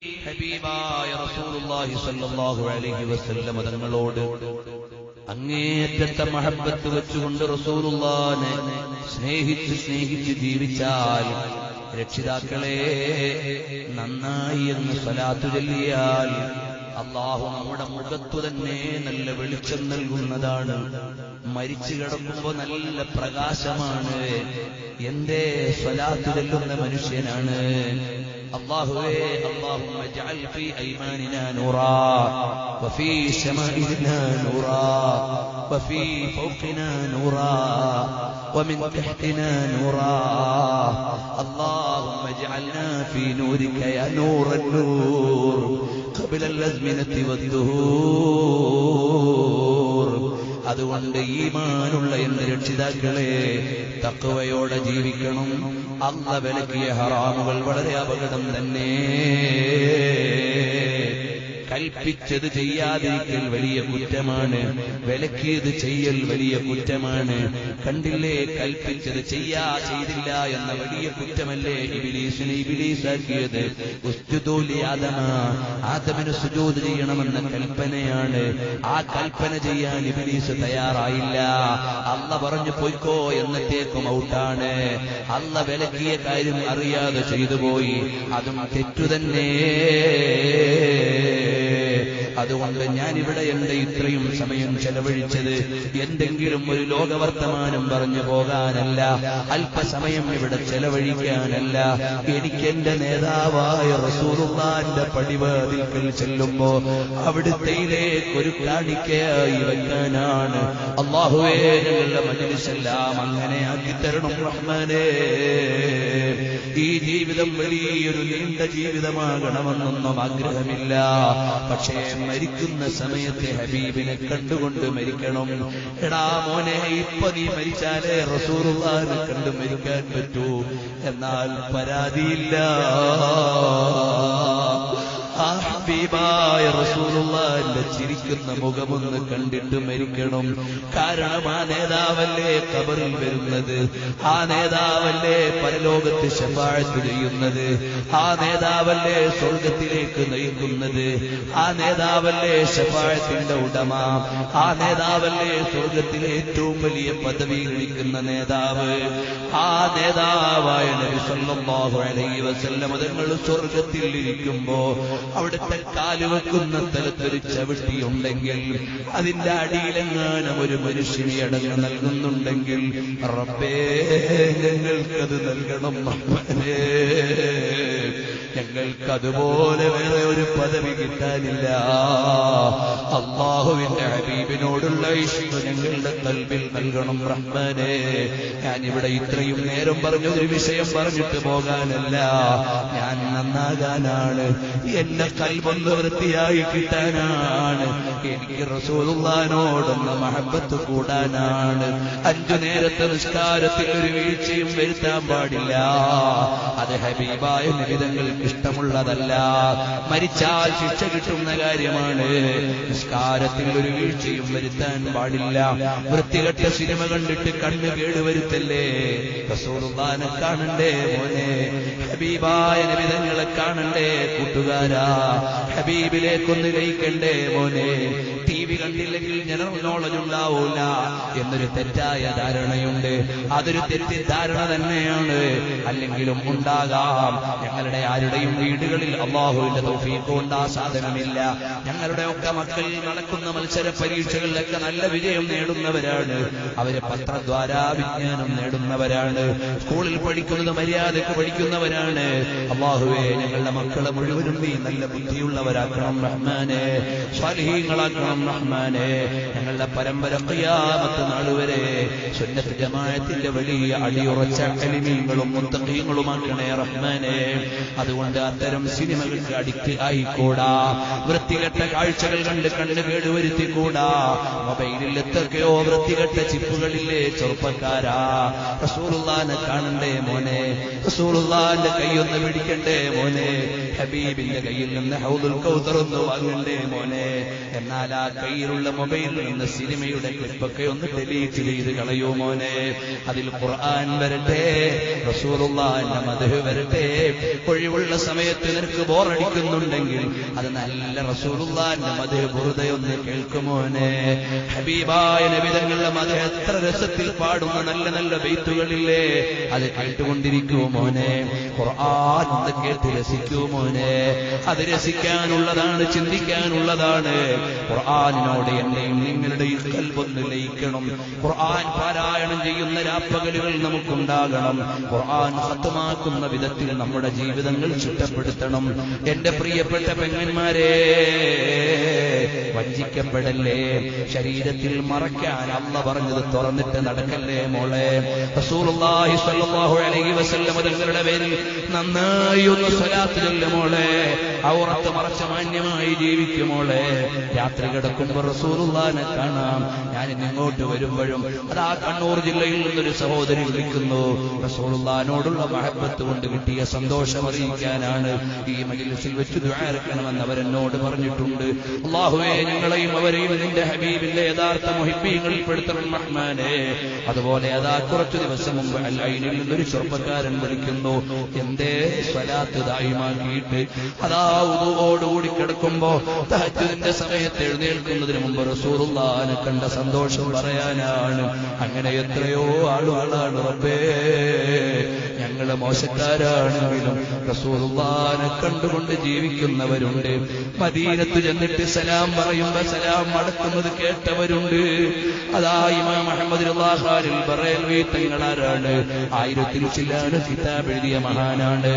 ഹബീബായ റസൂലുള്ളാഹി സ്വല്ലല്ലാഹു അലൈഹി വസല്ലം തങ്ങളോട് അങ്ങേയറ്റത്തെ മഹബ്ബത്ത് വെച്ചുകൊണ്ട് റസൂലുള്ളാഹിനെ സ്നേഹിച്ച് ജീവിച്ചാൽ, രക്ഷിതാക്കളെ നന്നായി എന്ന് സ്വലാത്ത് ചൊല്ലിയാൽ അല്ലാഹു നമ്മുടെ മുഖത്തു തന്നെ നല്ല വെളിച്ചം നൽകുന്നതാണ്. മരിച്ചു കിടക്കുമ്പോൾ നല്ല പ്രകാശമാണ്. എന്റെ സ്വലാത്ത് ചൊല്ലുന്ന മനുഷ്യനാണ്. അല്ലാഹുവേ, അല്ലാഹുമ്മ ജഅൽ ഫീ ഐമാനിനാ നൂറാ വഫീ ശമാഇലിനാ നൂറാ വഫീ ഫൗഖിനാ നൂറാ ومن تحتنا نورا اللهم اجعلنا في نورك يا نور النور قبل الأزمنة والدهور. അതുകൊണ്ട് ഈമാനുള്ള എന്റെ രക്ഷിതാക്കളെ, തഖ്വയോടെ ജീവിക്കണം. അല്ലാഹു വിലക്കിയ ഹറാമുകൾ വളരെ അപകടം തന്നെ. കൽപ്പിച്ചത് ചെയ്യാതിരിക്കൽ വലിയ കുറ്റമാണ്, വിലക്കിയത് ചെയ്യൽ വലിയ കുറ്റമാണ്. കണ്ടില്ലേ, കൽപ്പിച്ചത് ചെയ്തില്ല എന്ന വലിയ കുറ്റമല്ലേ ഇബ്ലീസിനെ ഇബ്ലീസാക്കിയത്. ഉസ്ജുദൂ ലി ആദമ, ആദമിന് സുജൂദ് ചെയ്യണമെന്ന കൽപ്പനയാണ്. ആ കൽപ്പന ചെയ്യാൻ ഇബ്ലീസ് തയ്യാറായില്ല. അല്ലാഹു പറഞ്ഞു പോയിക്കോ എന്നത്തേക്കും ഔട്ടാണ്. അല്ലാഹു വിലക്കിയ കാര്യം അറിയാതെ ചെയ്തുപോയി, അതും തെറ്റുതന്നെ. അതുകൊണ്ട് ഞാനിവിടെ എന്റെ ഇത്രയും സമയം ചെലവഴിച്ചത് എന്തെങ്കിലും ഒരു ലോകവർത്തമാനം പറഞ്ഞു പോകാനല്ല, അല്പസമയം ഇവിടെ ചെലവഴിക്കാനല്ല. എനിക്ക് എന്റെ നേതാവായ റസൂലുള്ളാഹിന്റെ പടിവാതിൽക്കൽ ചെല്ലുമ്പോ അവിടുത്തേക്ക് ഒരു കാണിക്കയായി വെക്കാനാണ്. അല്ലാഹുവേ, ഞങ്ങളുടെ മജ്‌ലിസെല്ലാം അങ്ങനെ ആക്കി തരണം റഹ്മാനേ. ഈ ജീവിതം വലിയൊരു നീണ്ട ജീവിതമാകണമെന്നൊന്നും ആഗ്രഹമില്ല. പക്ഷേ മരിക്കുന്ന സമയത്തെ ഹബീബിനെ കണ്ടുകൊണ്ട് മരിക്കണം. എടാ മോനെ, ഇപ്പൊ നീ മരിച്ചാലേ റസൂലുള്ളാഹിനെ കണ്ടു മരിക്കാൻ പറ്റൂ. എന്നാൽ പരാതിയില്ല, ആ ഹബീബായ റസൂലുള്ളാഹിന്റെ ചിരിക്കുന്ന മുഖമൊന്ന് കണ്ടിട്ട് മരിക്കണം. കാരണം ആ നേതാവല്ലേ ഖബറിൽ വരുന്നത്, ആ നേതാവല്ലേ പരലോകത്ത് ശഫാഅത്ത് ചെയ്യുന്നത്, ആ നേതാവല്ലേ സ്വർഗത്തിലേക്ക് നയിക്കുന്നത്, ആ നേതാവല്ലേ ശഫാഅത്തിന്റെ ഉടമ, ആ നേതാവല്ലേ സ്വർഗത്തിലെ ഏറ്റവും വലിയ പദവി കളിക്കുന്ന നേതാവ്. ആ നേതാവായ നബി സല്ലല്ലാഹു അലൈഹി വസല്ലം തങ്ങൾ സ്വർഗത്തിൽ ഇരിക്കുമ്പോ അവിടുത്തെ കാല് വെക്കുന്ന സ്ഥലത്തൊരു ചവിട്ടിയുണ്ടെങ്കിൽ, അതിന്റെ അടിയിലെങ്ങാനും ഒരു മനുഷ്യനെ അടങ്ങ് നൽകുന്നുണ്ടെങ്കിൽ, റബ്ബേ ഞങ്ങൾക്കത് നൽകണം റഹ്മാനേ. ഞങ്ങൾക്കതുപോലെ വേറെ ഒരു പദവി കിട്ടാനില്ല. അല്ലാഹുവിന്റെ ഹബീബിനോടുള്ള ഇഷ്ക് ഞങ്ങളുടെ ഖൽബിൽ നൽകണം റഹ്മാനേ. ഞാനിവിടെ ഇത്രയും നേരം പറഞ്ഞൊരു വിഷയം പറഞ്ഞിട്ട് പോകാനല്ല, ഞാൻ നന്നാകാനാണ്. എന്റെ ഖൽബൊന്ന് വൃത്തിയായി കിട്ടാനാണ്. എനിക്ക് റസൂലുള്ളാഹിനോടുള്ള മഹബത്ത് കൂടാനാണ്. 5 നേരത്തെ നിസ്കാരത്തിൽ ഒരു വീഴ്ചയും വരുത്താൻ പാടില്ല. അത് ഹബീബായ നബി തങ്ങൾക്ക് ഇഷ്ടമുള്ളതല്ല. മരിച്ചാൽ ശിക്ഷ കിട്ടുന്ന കാര്യമാണ്. നിസ്കാരത്തിൽ ഒരു വീഴ്ചയും വരുത്താൻ പാടില്ല. വൃത്തികെട്ട സിനിമ കണ്ടിട്ട് കണ്ണ് കേടുവരുത്തല്ലേ. റസൂലുള്ളാഹിനെ കാണണ്ടേ മോനെ, ഹബീബായ നബി തങ്ങളെ കാണണ്ടേ കൂട്ടുകാരാ. ഹബീബിലേക്കൊന്ന് ലയിക്കണ്ടേ മോനെ. TV കണ്ടില്ലെങ്കിൽ ജനറൽ നോളജ് ഉണ്ടാവൂല എന്നൊരു തെറ്റായ ധാരണയുണ്ട്. അതൊരു തെറ്റിദ്ധാരണ തന്നെയാണ്. അല്ലെങ്കിലും ഉണ്ടാകാം. ഞങ്ങളുടെ ആരുടെയും വീടുകളിൽ അല്ലാഹുവിന്റെ തൗഫീഖ് കൊണ്ട് ആ സാധനമില്ല. ഞങ്ങളുടെ ഒക്കെ മക്കൾ നടക്കുന്ന മത്സര പരീക്ഷകളിലൊക്കെ നല്ല വിജയം നേടുന്നവരാണ്. അവര് പത്രദ്വാര വിജ്ഞാനം നേടുന്നവരാണ്. സ്കൂളിൽ പഠിക്കുന്നത് മര്യാദക്ക് പഠിക്കുന്നവരാണ്. അല്ലാഹുവേ, ഞങ്ങളുടെ മക്കളെ മുഴുവനും നീ നല്ല ബുദ്ധിയുള്ളവരാക്കണം റഹ്മാനേ. സ്വാലിഹീങ്ങളാക്കണം റഹ്മാനേ. ഞങ്ങളുടെ പരമ്പര ഖിയാമത്ത് നാൾ വരെ സുന്നത്ത് ജമാഅത്തിന്റെ വലിയ അടിയുറച്ച അലിമീങ്ങളും മുത്തഖീങ്ങളുമാക്കണേ റഹ്മാനേ. അതുകൊണ്ട് അത്തരം സിനിമകൾക്ക് അഡിക്റ്റ് ആയിക്കൂടാ. വൃത്തികെട്ട കാഴ്ചകൾ കണ്ട് കണ്ണ് കേടുവരുത്തിക്കൂടാ. മൊബൈലിൽ എത്രയൊക്കെയോ വൃത്തികെട്ട ചിപ്പുകളില്ലേ ചെറുപ്പക്കാരാ. റസൂലുള്ളാഹിനെ കാണണ്ടേ മോനെ, റസൂലുള്ളാഹിന്റെ കൈയൊന്ന് പിടിക്കണ്ടേ മോനെ. ഹബീബിന്റെ കയ്യിൽ നിന്ന് ഹൗദുൽ കൗസർ ഒന്ന് വാങ്ങണ്ടേ മോനെ? എന്നാൽ ആ കയ്യിലുള്ള മൊബൈലിൽ നിന്ന് സിനിമയുടെ ക്ലിപ്പൊക്കെ ഒന്ന് ഡിലീറ്റ് ചെയ്ത് കളയൂ മോനെ. അതിൽ ഖുർആൻ വരട്ടെ, റസൂലുള്ളാഹിന്റെ മദ്ഹ് വരട്ടെ. ഒഴിവുള്ള സമയത്ത് നിനക്ക് ബോറടിക്കുന്നുണ്ടെങ്കിൽ അത് നല്ല റസൂലുള്ളാഹിന്റെ മദ്ഹ് ബുർദയൊന്ന് കേൾക്കുമോനെ. ഹബീബായ നബി തങ്ങളുടെ മദ്ഹ് എത്ര രസത്തിൽ പാടുന്ന നല്ല നല്ല ബൈത്തുകളില്ലേ, അത് കേട്ടുകൊണ്ടിരിക്കൂ മോനെ. ഖുർആൻ ഒന്ന് കേട്ട് രസിക്കൂ മോനെ. അത് രസിക്കാനുള്ളതാണ്, ചിന്തിക്കാനുള്ളതാണ്. ഖുർആനിനോട് എന്നെയും നിങ്ങളുടെയും ഖൽബൊന്ന് ലയിക്കണം. ഖുർആൻ പാരായണം ചെയ്യുന്ന രാപ്പകലുകൾ നമുക്കുണ്ടാകണം. ഖുർആൻ ഖത്മാക്കുന്ന വിധത്തിൽ നമ്മുടെ ജീവിതങ്ങൾ ചിട്ടപ്പെടുത്തണം. എന്റെ പ്രിയപ്പെട്ട പെങ്ങന്മാരെ, വഞ്ചിക്കപ്പെടല്ലേ. ശരീരത്തിൽ മറയ്ക്കാൻ അള്ള പറഞ്ഞത് തുറന്നിട്ട് നടക്കല്ലേ മോളെ. റസൂലുള്ളാഹി സ്വല്ലല്ലാഹു അലൈഹി വസല്ലം തങ്ങളുടെ പേരിൽ നന്നായി ഒന്ന് സ്വലാത്ത് ചൊല്ല് മോളെ. ഔറത്ത് മറച്ച മാന്യമായി ജീവിക്കും മോളെ. രാത്രി കിടക്കുമ്പോൾ റസൂലുള്ളാഹിനെ കാണാം. ഞാൻ ഇങ്ങോട്ട് വരുമ്പോഴും അതാ കണ്ണൂർ ജില്ലയിൽ നിന്നൊരു സഹോദരി വിളിക്കുന്നു. റസൂലുള്ളാഹിനോടുള്ള മഹബത്ത് കൊണ്ട് കിട്ടിയ സന്തോഷം അറിയിക്കാനാണ് ഈ മജ്‌ലിസിൽ വെച്ച് ദുആ ഇറക്കണമെന്ന് അവരെന്നോട് പറഞ്ഞിട്ടുണ്ട്. അല്ലാഹുവേ, ഞങ്ങളെയും അവരെയും നിന്റെ ഹബീബിന്റെ യഥാർത്ഥ മുഹിബ്ബീങ്ങളിൽ പെടുത്തണം റഹ്മാനേ. അതുപോലെ അതാ കുറച്ചു ദിവസം മുമ്പ് അൽ ഐനിൽ നിന്നൊരു ചെറുപ്പക്കാരൻ വിളിക്കുന്നു. എന്തേ സ്വലാത്ത് ദായിമാക്കിയിട്ട് അതാ ഉദുവോടുകൂടി കിടക്കുമ്പോ തഹജ്ജുദിന്റെ സമയത്ത് എഴുന്നേൽക്കുന്നതിന് മുമ്പ് റസൂലുള്ളാഹിനെ കണ്ട സന്തോഷം പറയാനാണ്. അങ്ങനെ എത്രയോ ആളുകളാണ് റബ്ബേ. ഞങ്ങള് മോശക്കാരാണെങ്കിലും റസൂലുള്ളാഹിനെ കണ്ടുകൊണ്ട് ജീവിക്കുന്നവരുണ്ട്. മദീനത്ത് ചെന്നിട്ട് സലാം പറയുമ്പോ സലാം മടക്കുന്നത് കേട്ടവരുണ്ട്. അതാ ഇമാം അഹ്മദ് റളിയല്ലാഹു ബറേൽവി തങ്ങളാരാണ്. 1000 ചില്ലാന കിതാബ് എഴുതിയ മഹാനാണ്.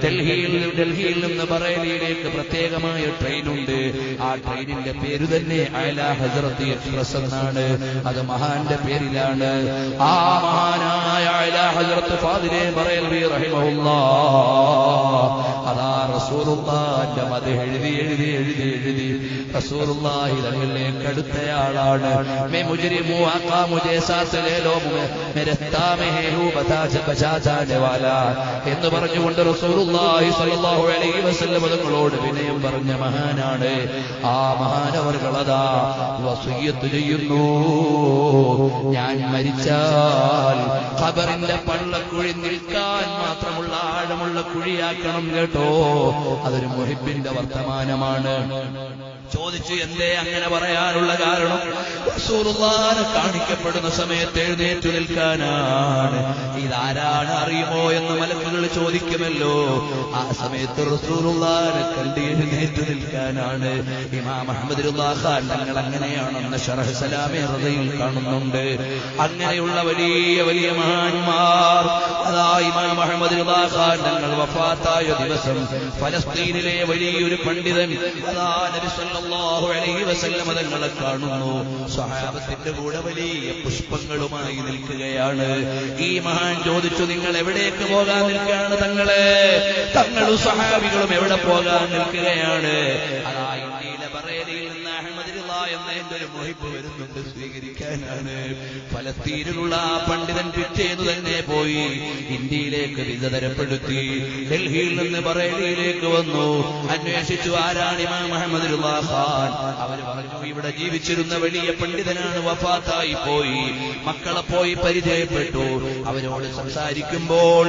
ഡൽഹിയിൽ നിന്ന് ബറേലിയിലേക്ക് പ്രത്യേകമായ ട്രെയിനുണ്ട്. ആ ട്രെയിനിന്റെ പേര് തന്നെ അഅ്ലാ ഹസ്റത്ത് എക്സ്പ്രസ് എന്നാണ്. അത് മഹാന്റെ പേരിലാണ്. ആ മഹാനായ അഅ്ലാ ഹസ്റത്ത് ഫാദിലെ ബറേൽവി റഹിമഹുല്ലാഹ് അതാ റസൂലുള്ളാഹിന്റെ മദ്ഹ് എഴുതി റസൂലുള്ളാഹി തങ്ങളിലേക്ക് അടുത്തയാളാണ്. മേ മുജ്രിമു ആഖാ മുജേ സാത്ത് ലേ ലോ മേ രസ്താ മേ ഹേ ഹൂ ബതാ ജാനെ വാലാ എന്ന് പറഞ്ഞുകൊണ്ട് റസൂലുള്ളാഹി സ്വല്ലല്ലാഹു അലൈഹി വസല്ലം തങ്ങളോട് വിനയം പറഞ്ഞ മഹാനാണ്. ആ മഹാനവർകളതാ വസിയ്യത്ത് ചെയ്യുന്നു. ഞാൻ മരിച്ചാൽ ഖബറിന്റെ പള്ളക്കുഴി നിൽക്കാൻ മാത്രമുള്ള ആഴമുള്ള കുഴിയാക്കണം കേട്ടോ. അതൊരു മുഹിബ്ബിന്റെ വർത്തമാനമാണ്. ചോദിച്ചു, എന്തേ അങ്ങനെ പറയാനുള്ള കാരണം? റസൂലുള്ളാഹിനെ കാണിക്കപ്പെടുന്ന സമയത്ത് എഴുന്നേറ്റു നിൽക്കാനാണ്. ഇതാരാണ് അറിയുമോ എന്ന് മലക്കുകൾ ചോദിക്കുമല്ലോ. ആ സമയത്ത് റസൂലുള്ളാഹിനെ കണ്ട് എഴുന്നേറ്റു നിൽക്കാനാണ്. ഇമാം അഹ്മദ് റളിയല്ലാഹു തങ്ങൾ അങ്ങനെയാണെന്ന് ശറഹ് സലാമി റളിയിൽ കാണുന്നുണ്ട്. അങ്ങനെയുള്ള വലിയ വലിയ മഹാന്മാർ അതാ ഇമാം അഹ്മദ് റളിയല്ലാഹു തങ്ങൾ വഫാത്തായ ദിവസം ഫലസ്തീനിലെ വലിയൊരു പണ്ഡിതൻ അതാ നബി സല്ലല്ലാഹു അലൈഹി വസല്ലം തങ്ങളെ കാണുന്നു. സ്വഹാബത്തിന്റെ കൂടെ വലിയ പുഷ്പങ്ങളുമായി നിൽക്കുകയാണ്. ഈ മഹാൻ ചോദിച്ചു, നിങ്ങൾ എവിടേക്ക് പോകാൻ നിൽക്കുകയാണ് തങ്ങളെ? തങ്ങളും സ്വഹാബികളും എവിടെ പോകാൻ നിൽക്കുകയാണ്? അതാ ഇന്ത്യയിലെ ബറേലിയിൽ നിന്ന് അഹ്മദ് എന്ന എന്റെ ഒരു മുഹിബ്ബ് വരുന്നുണ്ട്, സ്വീകരിക്കാനാണ്. ഫലസ്തീനിലുള്ള ആ പണ്ഡിതൻ പിറ്റേന്ന് തന്നെ പോയി ഇന്ത്യയിലേക്ക് വിസ തരപ്പെടുത്തി. ഡൽഹിയിൽ നിന്ന് ബറേലിയിലേക്ക് വന്നു. അന്വേഷിച്ചു, ആരാണ് ഇമാം അഹ്മദ് ഖാൻ? അവർ പറഞ്ഞു, ഇവിടെ ജീവിച്ചിരുന്ന വലിയ പണ്ഡിതനാണ്, വഫാത്തായി പോയി. മക്കളെ പോയി പരിചയപ്പെട്ടു. അവരോട് സംസാരിക്കുമ്പോൾ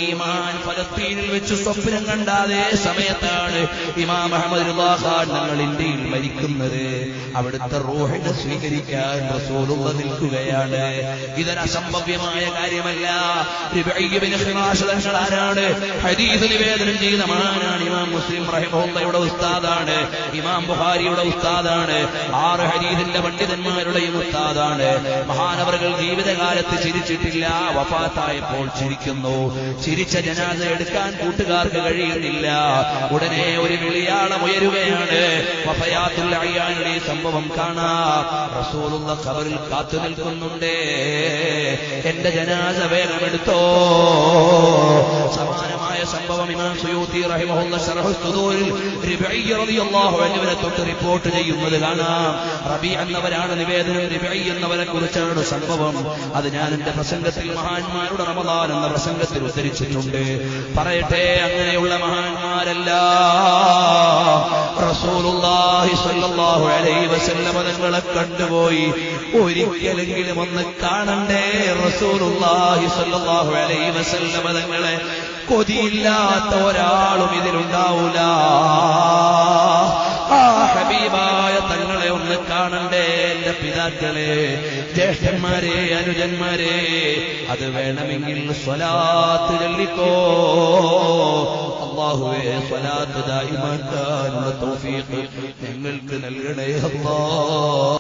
ഈ മഹാൻ ഫലസ്തീനിൽ വെച്ച് സ്വപ്നം കണ്ട അതേ സമയത്താണ് ഇമാം അഹ്മദ് ഖാൻ ഞങ്ങൾ ഇന്ത്യയിൽ മരിക്കുന്നത്. അവിടുത്തെ റൂഹിനെ സ്വീകരിക്കാൻ റസൂലുള്ളാഹി നിൽക്കുകയാണ്. ഇതൊരു അസംഭവ്യമായ കാര്യമല്ല. ആരാണ്? ഹദീസ് നിവേദനം ചെയ്യുന്ന മഹാനാണ്. ഇമാം മുസ്ലിം റഹിമഹുല്ലാഹയുടെ ഉസ്താദാണ്. ഇമാം ബുഖാരിയുടെ ഉസ്താദാണ്. 6 ഹദീസിന്റെ പണ്ഡിതന്മാരുടെയും ഉസ്താദാണ്. മഹാനവറുകൾ ജീവിതകാലത്ത് ചിരിച്ചിട്ടില്ല, വഫാത്തായപ്പോൾ ചിരിക്കുന്നു. ചിരിച്ച ജനാസ എടുക്കാൻ കൂട്ടുകാർക്ക് കഴിയുന്നില്ല. ഉടനെ ഒരു വിളിയാളം ഉയരുകയാണ്. വഫയാത്തുൽ അയ്യാനിലെ സംഭവം സംഭവം കാണാം. റസൂലുള്ള ഖബറിൽ കാത്തു നിൽക്കുന്നുണ്ടേ, എന്റെ ജനാസ വേഗമെടുത്തോ. സമാനമായ സംഭവം ഇമാം സുയൂത്തി റഹിമഹുല്ലാഹ് ശർഹ് സുദൂരിൽ റിബഈ റളിയല്ലാഹു അൻഹുവിനെ തൊട്ട് റിപ്പോർട്ട് ചെയ്യുന്നത് കാണാം. റബീ എന്നവരാണ് നിവേദനം, റിബഈ എന്നവരെ കുറിച്ചാണ് സംഭവം. അത് ഞാൻ എന്റെ പ്രസംഗത്തിൽ മഹാന്മാരുടെ റമദാൻ എന്ന പ്രസംഗത്തിൽ ഉദ്ധരിച്ചിട്ടുണ്ട്. പറയട്ടെ, അങ്ങനെയുള്ള മഹാന്മാരെല്ലാം റസൂലുള്ളാഹി സ്വല്ലല്ലാഹു അലൈഹി വസല്ലം തങ്ങളെ കണ്ടുപോയി. ഒരിക്കലെങ്കിലും ഒന്ന് കാണണ്ടേ റസൂലുള്ളാഹി സ്വല്ലല്ലാഹു അലൈഹി വസല്ലം തങ്ങളെ. കൊതിയില്ലാത്ത ഒരാളും ഇതിലുണ്ടാവൂല. ആ ഹബീബായ തങ്ങളെ ഒന്ന് കാണണ്ടേ എന്റെ പിതാക്കളെ, ജ്യേഷ്ഠന്മാരെ, അനുജന്മാരെ. അത് വേണമെങ്കിൽ സ്വലാത്ത് ചൊല്ലിക്കോ. അല്ലാഹുവേ, സ്വലാത്ത് ദായിമാക്കാനുള്ള തൗഫീഖ് ഞങ്ങൾക്ക് നൽകണേ അല്ലാഹ്.